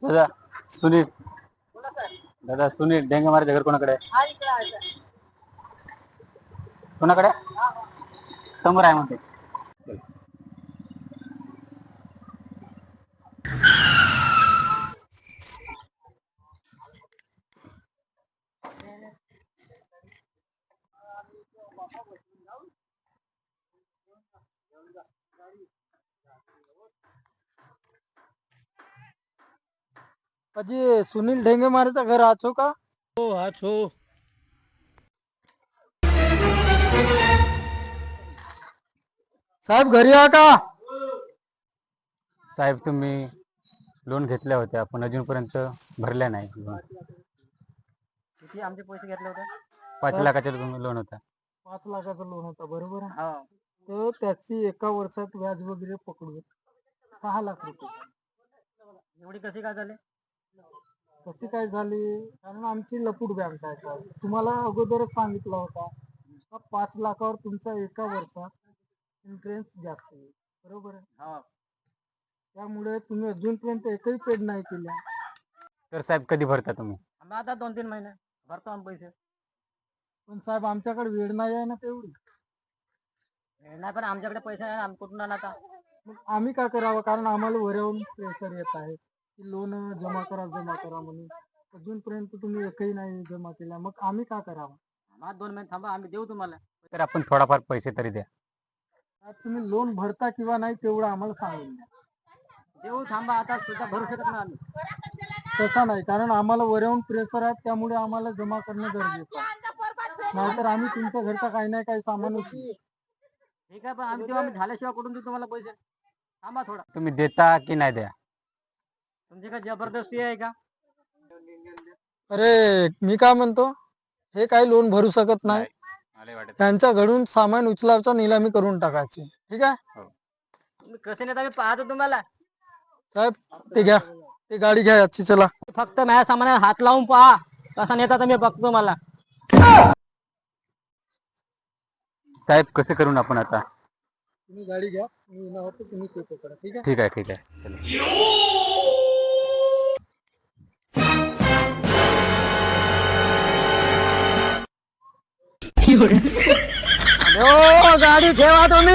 दादा सुनील, दादा सुनील डेंगे मारे घर कोणाकडे? कोणाकडे? समोर आहे म्हणते. अजी सुनील ढेंगे मारेचा घर आछो का? हो हाच हो. साहेब घरी आहे का? साहेब तुम्ही लोन घेतल्या होत्या पण अजूनपर्यंत भरल्या नाही. किती आमचे पैसे घेतले होते? 5 लाखाचा लोन होता. 5 लाखाचा लोन होता बरोबर आहे. हा. तर त्याची एका वर्षात व्याज वगैरे पकडून 6 लाख रुपये. एवढी कशी काय झाले? कशी काय झाली? कारण आमची लपूट बँक आहे साहेब. तुम्हाला अगोदरच सांगितलं होता 5 लाखावर तुमचा एका वर्षात इंटरेस्ट जास्त आहे बरोबर आहे. हा. त्यामुळे तुम्ही अजूनपर्यंत एकही पेड नाही केल्या. तर साहेब कधी भरता तुम्ही? आम्ही आता 2-3 महिने भरतो आम्ही पैसे. पण साहेब आमच्याकडे वेळ नाही आहे ना तेवढी. नाही पण आमच्याकडे पैसे नाही, आम्ही कुठून आणा आता? मग आम्ही काय करावं? कारण आम्हाला वरवून प्रेशर येत आहे की लोन जमा करा म्हणून. अजूनपर्यंत तुम्ही एकही नाही जमा केला, मग आम्ही काय करावं? आम्हाला 2 महिने थांबा, आम्ही देऊ तुम्हाला. तर आपण थोडाफार पैसे तरी द्या. आज तुम्ही लोन भरता किंवा नाही तेवढं आम्हाला सांगून द्या. देऊ, थांबा, आता सुद्धा भरू शकत नाही आम्ही. तसा नाही, कारण आम्हाला वरवून प्रेशर आहे त्यामुळे आम्हाला जमा करणं गरजेचं आहे. नाहीतर आम्ही तुमच्या घरचा काही नाही काही सामान उचलू. ठीक आहे पण आम्ही तेव्हा आम्ही झाल्याशिवाय कुठून देऊ तुम्हाला पैसे? थांबा थोडा. तुम्ही देता की नाही द्या? तुमची काय जबरदस्ती आहे का? अरे मी काय म्हणतो, हे काही लोन भरू शकत नाही. मला वाटत त्यांच्याकडून सामान उचलावचा निलामी करून टाकायची. ठीक आहे तुम्ही कसे नेता मी पाहतो तुम्हाला. साहेब, ते घ्या, ते गाडी घ्या याची. चला फक्त माझ्या सामानाला हात लावून पहा, कसा नेता तर मी बघतो मला. साहेब कसं करून आपण आता? तुम्ही गाडी घ्या, मी येणार होतो, तुम्ही पे करा. ठीक आहे. ठीक आहे ठीक आहे गाडी ठेवा तुम्ही.